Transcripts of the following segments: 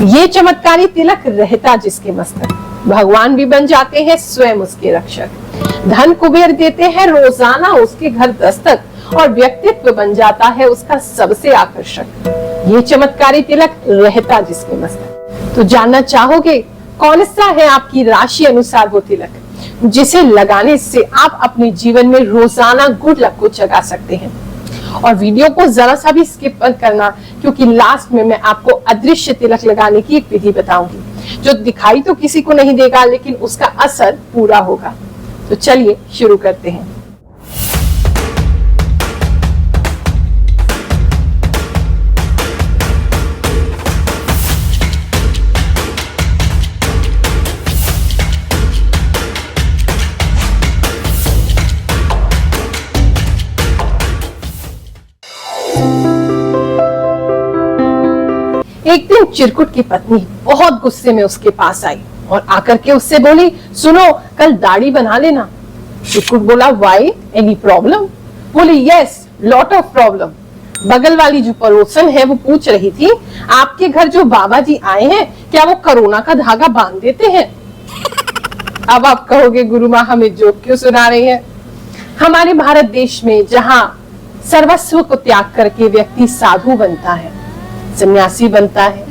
ये चमत्कारी तिलक रहता जिसके मस्तक, भगवान भी बन जाते हैं स्वयं उसके रक्षक। धन कुबेर देते हैं रोजाना उसके घर दस्तक, और व्यक्तित्व बन जाता है उसका सबसे आकर्षक। ये चमत्कारी तिलक रहता जिसके मस्तक। तो जानना चाहोगे कौन सा है आपकी राशि अनुसार वो तिलक, जिसे लगाने से आप अपने जीवन में रोजाना गुड लक को जगा सकते हैं। और वीडियो को जरा सा भी स्किप मत करना, क्योंकि लास्ट में मैं आपको अदृश्य तिलक लगाने की एक विधि बताऊंगी, जो दिखाई तो किसी को नहीं देगा, लेकिन उसका असर पूरा होगा। तो चलिए शुरू करते हैं। एक दिन चिरकुट की पत्नी बहुत गुस्से में उसके पास आई और आकर के उससे बोली, सुनो कल दाढ़ी बना लेना। चिरकुट बोला, व्हाई, एनी प्रॉब्लम? बोली, यस, लॉट ऑफ प्रॉब्लम। बगल वाली जो पड़ोसन है वो पूछ रही थी, आपके घर जो बाबा जी आए हैं क्या वो कोरोना का धागा बांध देते हैं? अब आप कहोगे, गुरु माँ हमें जोक क्यों सुना रही है? हमारे भारत देश में जहाँ सर्वस्व को त्याग करके व्यक्ति साधु बनता है, सन्यासी बनता है,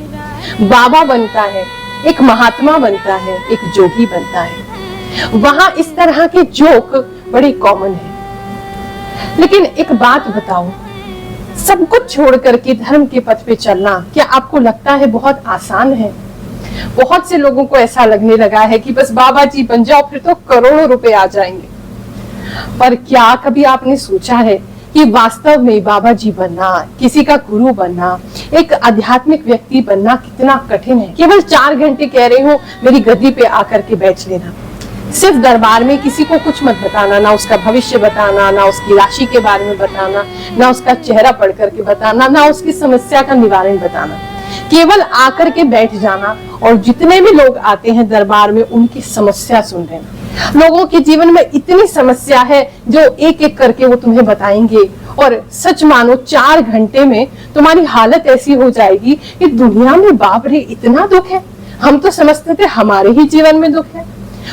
बाबा बनता है, एक महात्मा बनता है, एक जोगी बनता है, वहां इस तरह के जोक बड़े कॉमन है। लेकिन एक बात बताओ, सब कुछ छोड़ करके धर्म के पथ पे चलना क्या आपको लगता है बहुत आसान है? बहुत से लोगों को ऐसा लगने लगा है कि बस बाबा जी बन जाओ फिर तो करोड़ों रुपए आ जाएंगे। पर क्या कभी आपने सोचा है कि वास्तव में बाबा जी बनना, किसी का गुरु बनना, एक आध्यात्मिक व्यक्ति बनना कितना कठिन है? केवल 4 घंटे कह रही हूँ मेरी गद्दी पे आकर के बैठ लेना, सिर्फ दरबार में किसी को कुछ मत बताना, ना उसका भविष्य बताना, ना उसकी राशि के बारे में बताना, ना उसका चेहरा पढ़ करके बताना, ना उसकी समस्या का निवारण बताना, केवल आकर के बैठ जाना और जितने भी लोग आते हैं दरबार में उनकी समस्या सुन लेना। लोगों के जीवन में इतनी समस्या है जो एक एक करके वो तुम्हें बताएंगे, और सच मानो 4 घंटे में तुम्हारी हालत ऐसी हो जाएगी कि दुनिया में बाप रे इतना दुख है, हम तो समझते थे हमारे ही जीवन में दुख है।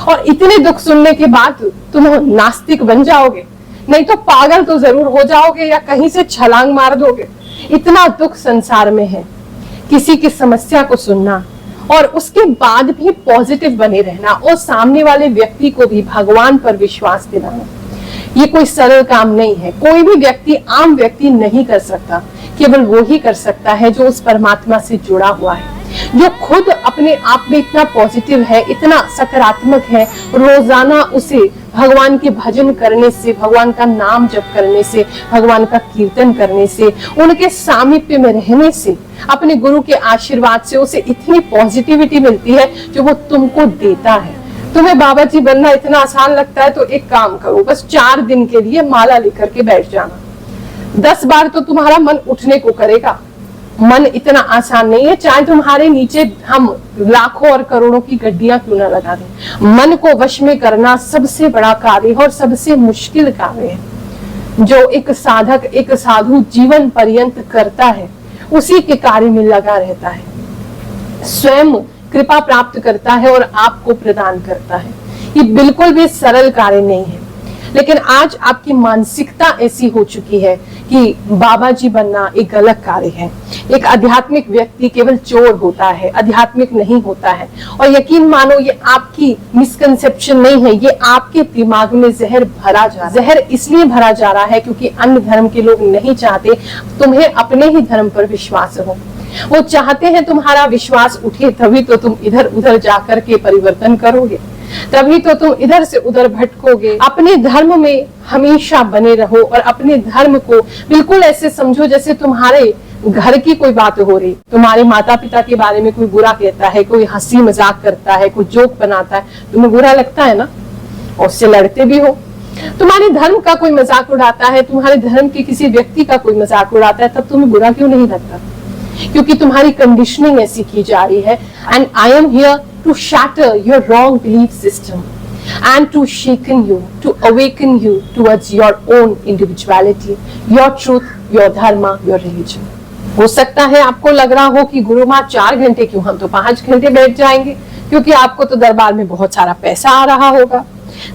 और इतने दुख सुनने के बाद तुम नास्तिक बन जाओगे, नहीं तो पागल तो जरूर हो जाओगे या कहीं से छलांग मार दोगे। इतना दुख संसार में है। किसी की समस्या को सुनना और उसके बाद भी पॉजिटिव बने रहना और सामने वाले व्यक्ति को भी भगवान पर विश्वास दिलाना, ये कोई सरल काम नहीं है। कोई भी व्यक्ति, आम व्यक्ति नहीं कर सकता, केवल वो ही कर सकता है जो उस परमात्मा से जुड़ा हुआ है, जो खुद अपने आप में इतना पॉजिटिव है, इतना सकारात्मक है। रोजाना उसे भगवान के भजन करने से, भगवान का नाम जप करने से, भगवान का कीर्तन करने से, उनके सामीप्य में रहने से, अपने गुरु के आशीर्वाद से उसे इतनी पॉजिटिविटी मिलती है जो वो तुमको देता है। तुम्हें बाबा जी बनना इतना आसान लगता है तो एक काम करो, बस 4 दिन के लिए माला लेकर के बैठ जाना। 10 बार तो तुम्हारा मन उठने को करेगा। मन इतना आसान नहीं है, चाहे तुम्हारे नीचे हम लाखों और करोड़ों की गड्डियां क्यों ना लगा दें। मन को वश में करना सबसे बड़ा कार्य और सबसे मुश्किल कार्य है। जो एक साधक, एक साधु जीवन पर्यंत करता है, उसी के कार्य में लगा रहता है, स्वयं कृपा प्राप्त करता है और आपको प्रदान करता है। ये बिल्कुल भी सरल कार्य नहीं है। लेकिन आज आपकी मानसिकता ऐसी हो चुकी है कि बाबा जी बनना एक गलत कार्य है। एक आध्यात्मिक व्यक्ति केवल चोर होता है, आध्यात्मिक नहीं होता है। और यकीन मानो ये आपकी मिसकंसेप्शन नहीं है, ये आपके दिमाग में जहर भरा जा रहा है। जहर इसलिए भरा जा रहा है क्योंकि अन्य धर्म के लोग नहीं चाहते तुम्हें अपने ही धर्म पर विश्वास हो। वो चाहते हैं तुम्हारा विश्वास उठे, तभी तो तुम इधर उधर जाकर के परिवर्तन करोगे, तभी तो तुम इधर से उधर भटकोगे। अपने धर्म में हमेशा बने रहो और अपने धर्म को बिल्कुल ऐसे समझो जैसे तुम्हारे घर की कोई बात हो रही। तुम्हारे माता पिता के बारे में कोई बुरा कहता है, कोई हंसी मजाक करता है, कोई जोक बनाता है, तुम्हें बुरा लगता है ना, और उससे लड़ते भी हो। तुम्हारे धर्म का कोई मजाक उड़ाता है, तुम्हारे धर्म के किसी व्यक्ति का कोई मजाक उड़ाता है, तब तुम्हें बुरा क्यों नहीं लगता? क्योंकि तुम्हारी कंडीशनिंग ऐसी की जा रही है। And I am here to shatter your wrong belief system and to shaken you, to awaken you towards your own individuality, your truth, your dharma, your religion. हो सकता है आपको लग रहा हो कि गुरु माँ 4 घंटे क्यों, हम तो 5 घंटे बैठ जाएंगे, क्योंकि आपको तो दरबार में बहुत सारा पैसा आ रहा होगा।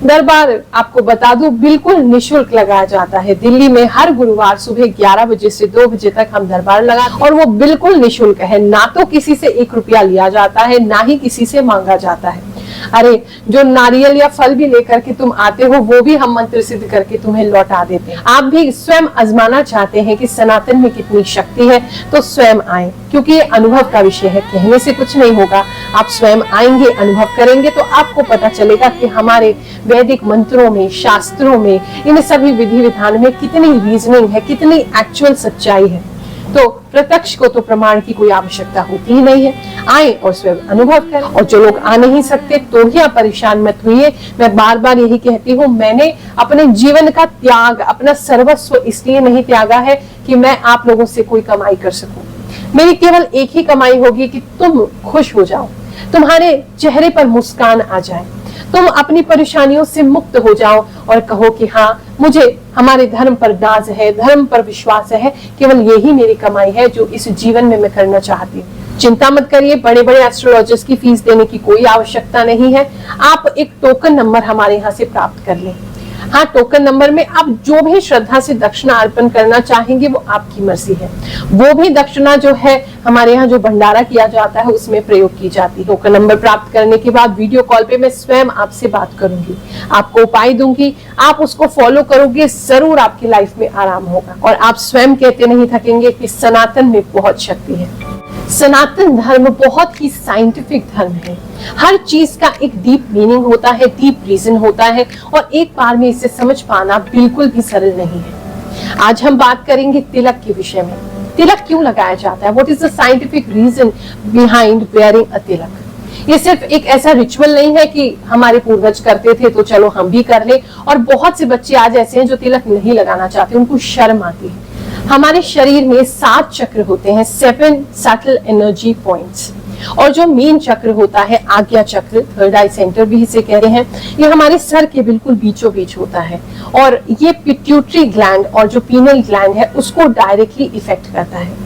दरबार आपको बता दूं बिल्कुल निशुल्क लगाया जाता है। दिल्ली में हर गुरुवार सुबह 11 बजे से 2 बजे तक हम दरबार लगाते और वो बिल्कुल निशुल्क है। ना तो किसी से 1 रुपया लिया जाता है, ना ही किसी से मांगा जाता है। अरे जो नारियल या फल भी लेकर के तुम आते हो वो भी हम मंत्र सिद्ध करके तुम्हें लौटा देते हैं। आप भी स्वयं आजमाना चाहते हैं कि सनातन में कितनी शक्ति है तो स्वयं आए, क्योंकि ये अनुभव का विषय है, कहने से कुछ नहीं होगा। आप स्वयं आएंगे, अनुभव करेंगे तो आपको पता चलेगा कि हमारे वैदिक मंत्रों में, शास्त्रों में, इन सभी विधि विधान में कितनी रीजनिंग है, कितनी एक्चुअल सच्चाई है। तो प्रत्यक्ष को तो प्रमाण की कोई आवश्यकता होती ही नहीं है। आए और स्वयं अनुभव करें। और जो लोग आ नहीं सकते तो भी आप परेशान मत होइए। मैं बार बार यही कहती हूँ, मैंने अपने जीवन का त्याग, अपना सर्वस्व इसलिए नहीं त्यागा है कि मैं आप लोगों से कोई कमाई कर सकूं। मेरी केवल एक ही कमाई होगी कि तुम खुश हो जाओ, तुम्हारे चेहरे पर मुस्कान आ जाए, तुम अपनी परेशानियों से मुक्त हो जाओ और कहो कि हाँ, मुझे हमारे धर्म पर नाज है, धर्म पर विश्वास है, केवल यही मेरी कमाई है जो इस जीवन में मैं करना चाहती हूँ। चिंता मत करिए, बड़े बड़े एस्ट्रोलॉजर्स की फीस देने की कोई आवश्यकता नहीं है। आप एक टोकन नंबर हमारे यहाँ से प्राप्त कर लें। हाँ, टोकन नंबर में आप जो भी श्रद्धा से दक्षिणा अर्पण करना चाहेंगे वो आपकी मर्जी है। वो भी दक्षिणा जो है हमारे यहाँ जो भंडारा किया जाता है उसमें प्रयोग की जाती है। टोकन नंबर प्राप्त करने के बाद वीडियो कॉल पे मैं स्वयं आपसे बात करूंगी, आपको उपाय दूंगी, आप उसको फॉलो करोगे, जरूर आपकी लाइफ में आराम होगा और आप स्वयं कहते नहीं थकेंगे कि सनातन में बहुत शक्ति है। सनातन धर्म बहुत ही साइंटिफिक धर्म है। हर चीज का एक डीप मीनिंग होता है, डीप रीजन होता है और एक बार में इसे समझ पाना बिल्कुल भी सरल नहीं है। आज हम बात करेंगे तिलक के विषय में। तिलक क्यों लगाया जाता है? What is the scientific reason behind wearing a tilak? ये सिर्फ एक ऐसा रिचुअल नहीं है कि हमारे पूर्वज करते थे तो चलो हम भी कर ले। और बहुत से बच्चे आज ऐसे हैं जो तिलक नहीं लगाना चाहते, उनको शर्म आती है। हमारे शरीर में 7 चक्र होते हैं, 7 सटल एनर्जी पॉइंट्स। और जो मेन चक्र होता है आज्ञा चक्र, थर्ड आई सेंटर भी इसे कह रहे हैं, ये हमारे सर के बिल्कुल बीचों बीच होता है और ये पिट्यूटरी ग्लैंड और जो पीनल ग्लैंड है उसको डायरेक्टली इफेक्ट करता है।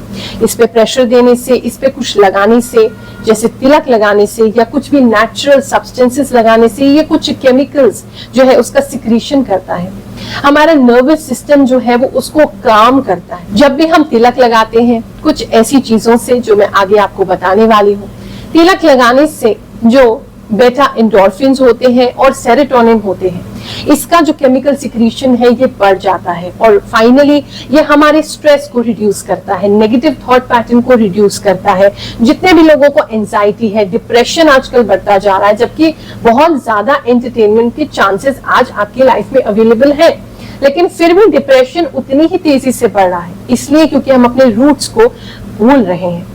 इस पे प्रेशर देने से, इस पे कुछ लगाने से, जैसे तिलक लगाने से या कुछ भी नेचुरल सब्सटेंसेस लगाने से, ये कुछ केमिकल्स जो है उसका सिक्रीशन करता है। हमारा नर्वस सिस्टम जो है वो उसको काम करता है। जब भी हम तिलक लगाते हैं कुछ ऐसी चीजों से जो मैं आगे आपको बताने वाली हूँ, तिलक लगाने से जो बेटा एंडोर्फिन्स होते हैं और सेरोटोनिन होते हैं, इसका जो केमिकल सिक्रीशन है ये बढ़ जाता है और फाइनली ये हमारे स्ट्रेस को रिड्यूस करता है, नेगेटिव थॉट पैटर्न को रिड्यूस करता है। जितने भी लोगों को एंजाइटी है, डिप्रेशन आजकल बढ़ता जा रहा है, जबकि बहुत ज्यादा एंटरटेनमेंट के चांसेस आज आपकी लाइफ में अवेलेबल है, लेकिन फिर भी डिप्रेशन उतनी ही तेजी से बढ़ रहा है, इसलिए क्योंकि हम अपने रूट्स को भूल रहे हैं।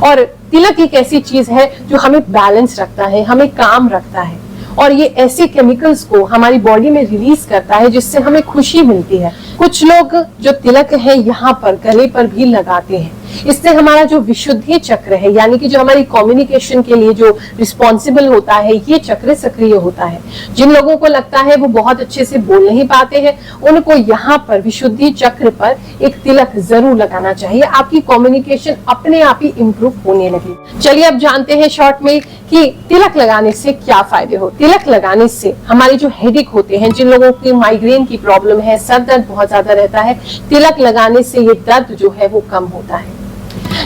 और तिलक एक ऐसी चीज है जो हमें बैलेंस रखता है, हमें काम रखता है और ये ऐसे केमिकल्स को हमारी बॉडी में रिलीज करता है जिससे हमें खुशी मिलती है। कुछ लोग जो तिलक है यहाँ पर गले पर भी लगाते हैं, इससे हमारा जो विशुद्धि चक्र है, यानी कि जो हमारी कम्युनिकेशन के लिए जो रिस्पॉन्सिबल होता है, ये चक्र सक्रिय होता है। जिन लोगों को लगता है वो बहुत अच्छे से बोल नहीं पाते हैं, उनको यहाँ पर विशुद्धि चक्र पर एक तिलक जरूर लगाना चाहिए। आपकी कम्युनिकेशन अपने आप ही इम्प्रूव होने लगी। चलिए अब जानते हैं शॉर्ट में कि तिलक लगाने से क्या फायदे हो। तिलक लगाने से हमारे जो हेडेक होते हैं, जिन लोगों की माइग्रेन की प्रॉब्लम है, सर दर्द बहुत ज्यादा रहता है, तिलक लगाने से ये दर्द जो है वो कम होता है।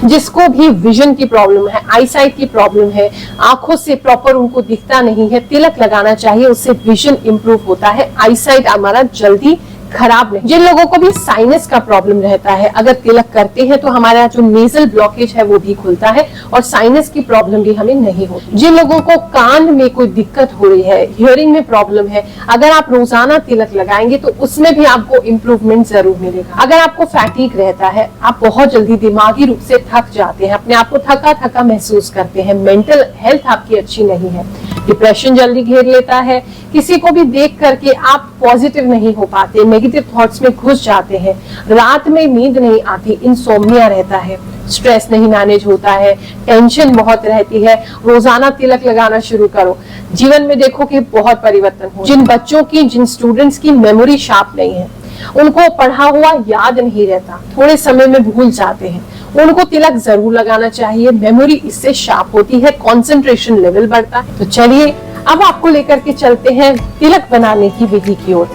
जिसको भी विजन की प्रॉब्लम है, आईसाइट की प्रॉब्लम है, आंखों से प्रॉपर उनको दिखता नहीं है, तिलक लगाना चाहिए, उससे विजन इंप्रूव होता है, आईसाइट हमारा जल्दी खराब नहीं। जिन लोगों को भी साइनस का प्रॉब्लम रहता है, अगर तिलक करते हैं तो हमारा जो नेजल ब्लॉकेज है वो भी खुलता है और साइनस की प्रॉब्लम भी हमें नहीं होती। जिन लोगों को कान में कोई दिक्कत हो रही है, हियरिंग में प्रॉब्लम है, अगर आप रोजाना तिलक लगाएंगे तो उसमें भी आपको इम्प्रूवमेंट जरूर मिलेगा। अगर आपको फैटीग रहता है, आप बहुत जल्दी दिमागी रूप से थक जाते हैं, अपने आप को थका थका महसूस करते हैं, मेंटल हेल्थ आपकी अच्छी नहीं है, डिप्रेशन जल्दी घेर लेता है, किसी को भी देख करके आप पॉजिटिव नहीं हो पाते, नेगेटिव थॉट्स में घुस जाते हैं, रात में नींद नहीं आती, इंसोम्निया रहता है, स्ट्रेस नहीं मैनेज होता है, टेंशन बहुत रहती है, रोजाना तिलक लगाना शुरू करो, जीवन में देखो कि बहुत परिवर्तन हो। जिन बच्चों की, जिन स्टूडेंट्स की मेमोरी शार्प नहीं है, उनको पढ़ा हुआ याद नहीं रहता, थोड़े समय में भूल जाते हैं, उनको तिलक जरूर लगाना चाहिए। मेमोरी इससे शार्प होती है, कंसंट्रेशन लेवल बढ़ता है। तो चलिए अब आपको लेकर के चलते हैं तिलक बनाने की विधि की ओर।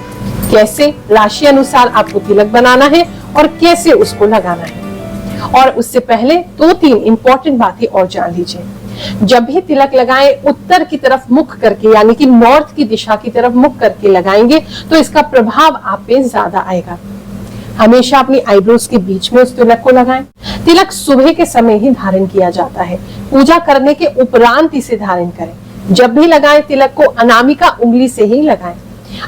कैसे राशि अनुसार आपको तिलक बनाना है और कैसे उसको लगाना है। और उससे पहले 2-3 इंपॉर्टेंट बातें और जान लीजिए। जब भी तिलक लगाएं उत्तर की तरफ मुख करके, यानी कि नॉर्थ की दिशा की तरफ मुख करके लगाएंगे तो इसका प्रभाव आप पे ज्यादा आएगा। हमेशा अपनी आईब्रोज के बीच में उस तिलक को लगाएं। तिलक सुबह के समय ही धारण किया जाता है, पूजा करने के उपरांत इसे धारण करें। जब भी लगाएं तिलक को अनामिका उंगली से ही लगाएं।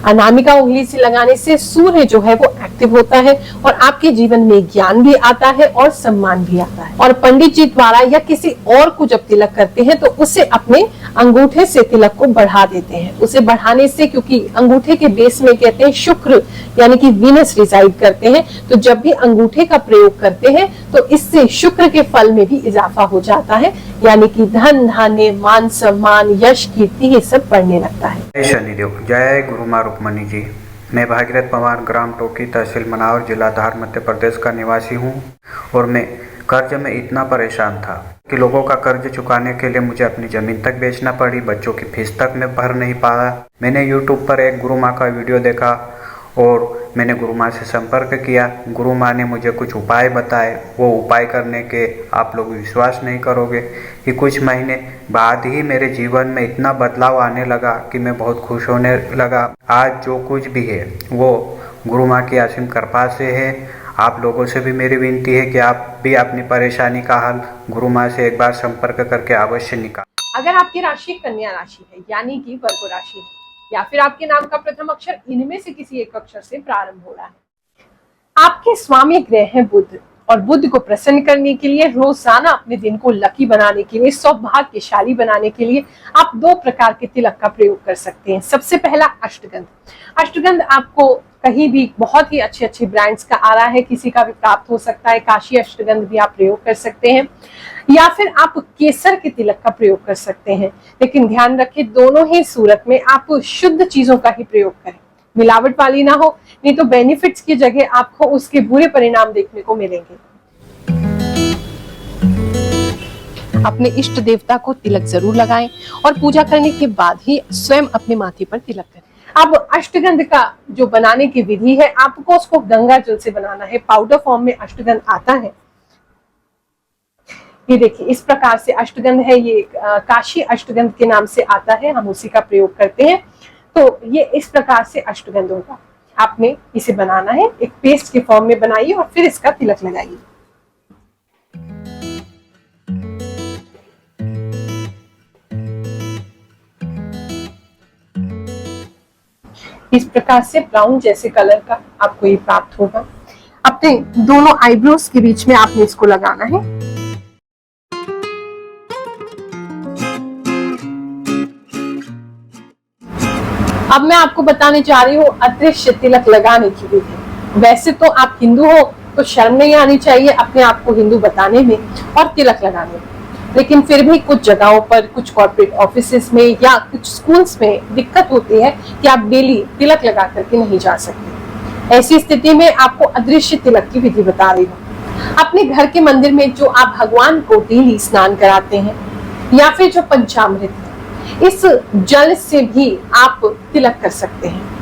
अनामिका उंगली से लगाने से सूर्य जो है वो एक्टिव होता है और आपके जीवन में ज्ञान भी आता है और सम्मान भी आता है। और पंडित जी द्वारा या किसी और को जब तिलक करते हैं तो उसे अपने अंगूठे से तिलक को बढ़ा देते हैं। उसे बढ़ाने से, क्योंकि अंगूठे के बेस में कहते हैं शुक्र यानी कि वीनस रिजाइड करते हैं, तो जब भी अंगूठे का प्रयोग करते हैं तो इससे शुक्र के फल में भी इजाफा हो जाता है, यानी कि धन धान्य मान सम्मान यश कीर्ति ये सब बढ़ने लगता है। जय शनिदेव, जय गुरु माँ रुक्मणी जी। मैं भागीरथ पवार, ग्राम टोकी, तहसील मनावर, जिला धार, मध्य प्रदेश का निवासी हूँ। और मैं कर्ज में इतना परेशान था कि लोगों का कर्ज चुकाने के लिए मुझे अपनी ज़मीन तक बेचना पड़ी, बच्चों की फीस तक मैं भर नहीं पाया। मैंने यूट्यूब पर एक गुरु माँ का वीडियो देखा और मैंने गुरु माँ से संपर्क किया। गुरु माँ ने मुझे कुछ उपाय बताए। वो उपाय करने के आप लोग विश्वास नहीं करोगे कि कुछ महीने बाद ही मेरे जीवन में इतना बदलाव आने लगा कि मैं बहुत खुश होने लगा। आज जो कुछ भी है वो गुरु माँ की असीम कृपा से है। आप लोगों से भी मेरी विनती है कि आप भी अपनी परेशानी का हल गुरु माँ से एक बार संपर्क करके अवश्य निकाल। अगर आपकी राशि कन्या राशि है यानी कि वर्गो राशि है, या फिर आपके नाम का प्रथम अक्षर इनमें से किसी एक अक्षर से प्रारंभ हो रहा है, आपके स्वामी ग्रह है बुध, और बुध को प्रसन्न करने के लिए, रोजाना अपने दिन को लकी बनाने के लिए, सौभाग्यशाली बनाने के लिए आप 2 प्रकार के तिलक का प्रयोग कर सकते हैं। सबसे पहला अष्टगंध। अष्टगंध आपको कहीं भी बहुत ही अच्छे अच्छे ब्रांड्स का आ रहा है, किसी का भी प्राप्त हो सकता है। काशी अष्टगंध भी आप प्रयोग कर सकते हैं, या फिर आप केसर के तिलक का प्रयोग कर सकते हैं। लेकिन ध्यान रखें दोनों ही सूरत में आप शुद्ध चीजों का ही प्रयोग करें, मिलावट वाली ना हो, नहीं तो बेनिफिट्स की जगह आपको उसके बुरे परिणाम देखने को मिलेंगे। अपने इष्ट देवता को तिलक जरूर लगाएं और पूजा करने के बाद ही स्वयं अपने माथे पर तिलक करें। अब अष्टगंध का जो बनाने की विधि है, आपको उसको गंगा जल से बनाना है। पाउडर फॉर्म में अष्टगंध आता है। ये देखिए इस प्रकार से अष्टगंध है, ये काशी अष्टगंध के नाम से आता है, हम उसी का प्रयोग करते हैं। तो ये इस प्रकार से अष्टगंध होगा। आपने इसे बनाना है, एक पेस्ट के फॉर्म में बनाइए और फिर इसका तिलक लगाइए। इस प्रकार से ब्राउन जैसे कलर का आपको ये प्राप्त होगा। अपने दोनों आईब्रोज के बीच में आपने इसको लगाना है। अब मैं आपको बताने जा रही हूँ अदृश्य तिलक लगाने की विधि। वैसे तो आप हिंदू हो तो शर्म नहीं आनी चाहिए अपने आप को हिंदू बताने में और तिलक लगाने में, लेकिन फिर भी कुछ जगहों पर, कुछ कॉर्पोरेट ऑफिसेस में या कुछ स्कूल्स में दिक्कत होती है कि आप डेली तिलक लगा करके नहीं जा सकते। ऐसी स्थिति में आपको अदृश्य तिलक की विधि बता रही हूँ। अपने घर के मंदिर में जो आप भगवान को डेली स्नान कराते हैं, या फिर जो पंचामृत है, इस जल से भी आप तिलक कर सकते हैं।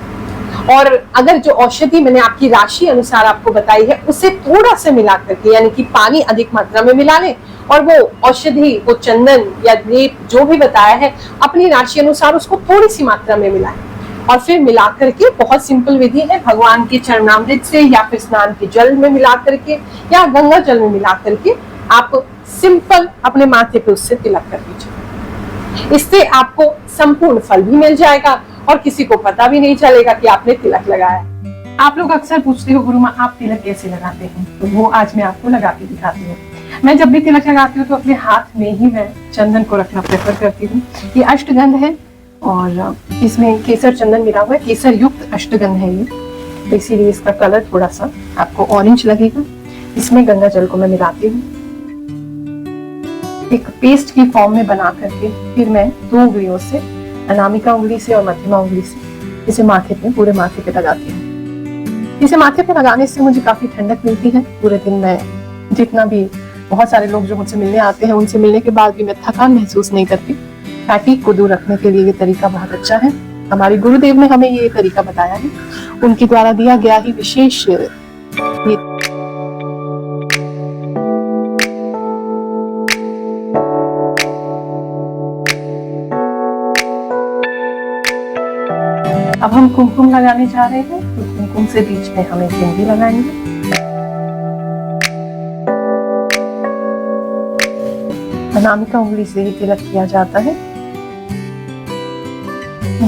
और अगर जो औषधि मैंने आपकी राशि अनुसार आपको बताई है उसे थोड़ा सा मिला करके, यानी कि पानी अधिक मात्रा में मिला लें और वो औषधि, वो चंदन या लेप जो भी बताया है अपनी राशि अनुसार उसको थोड़ी सी मात्रा में मिलाएं और फिर मिला करके, बहुत सिंपल विधि है, भगवान के चरणामृत से या फिर स्नान के जल में मिला करके या गंगा जल में मिला करके आप सिंपल अपने माथे पे उससे तिलक कर लीजिए। इससे आपको संपूर्ण फल भी मिल जाएगा और किसी को पता भी नहीं चलेगा कि आपने तिलक लगाया। आप लोग अक्सर पूछते हो गुरु माँ आप तिलक कैसे लगाते हैं, तो वो आज मैं आपको लगा के दिखाती हूँ। मैं जब भी तिलक लगाती हूँ तो अपने हाथ में ही मैं चंदन को रखना प्रेफर करती हूँ। ये अष्टगंध है और इसमें केसर चंदन मिला हुआ है, केसर युक्त अष्टगंध है ये, तो इसीलिए इसका कलर थोड़ा सा आपको ऑरेंज लगेगा। इसमें गंगा जल को मैं मिलाती हूँ एक पेस्ट की फॉर्म में बना करके, फिर मैं 2 उंगलियों से, अनामिका उंगली से और मध्यमा उंगली से इसे माथे पे, पूरे माथे पे लगाती हूँ। इसे माथे पे लगाने से मुझे काफी ठंडक मिलती है। पूरे दिन मैं जितना भी बहुत सारे लोग जो मुझसे मिलने आते हैं, उनसे मिलने के बाद भी मैं थकान महसूस नहीं करती। फैटीग को दूर रखने के लिए ये तरीका बहुत अच्छा है। हमारे गुरुदेव ने हमें ये तरीका बताया है, उनके द्वारा दिया गया ही विशेष ये अब हम कुमकुम लगाने जा रहे हैं। तो कुमकुम से बीच में हम एक बिंदी लगाएंगे। अनामिका उंगली से ही तिलक किया जाता है।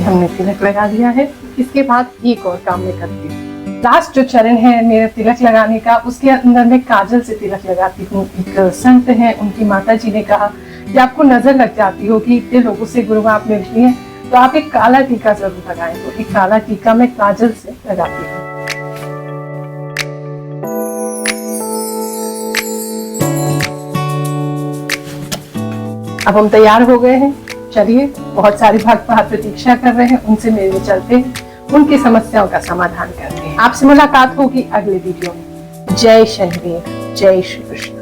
हमने तिलक लगा दिया है। इसके बाद एक और काम मैं करती हूँ। लास्ट जो चरण है मेरे तिलक लगाने का, उसके अंदर मैं काजल से तिलक लगाती हूँ। एक संत है, उनकी माता जी ने कहा कि आपको नजर लग जाती हो कि इतने लोगों से गुरु आप मिलती हैं, तो आप एक काला टीका जरूर लगाएं। तो एक काला टीका मैं काजल से लगाती हूँ। अब हम तैयार हो गए हैं। चलिए, बहुत सारे भक्त बाहर प्रतीक्षा कर रहे हैं, उनसे मिलने चलते हैं, उनकी समस्याओं का समाधान करते हैं। आपसे मुलाकात होगी अगले वीडियो में। जय शनिदेव, जय श्री कृष्ण।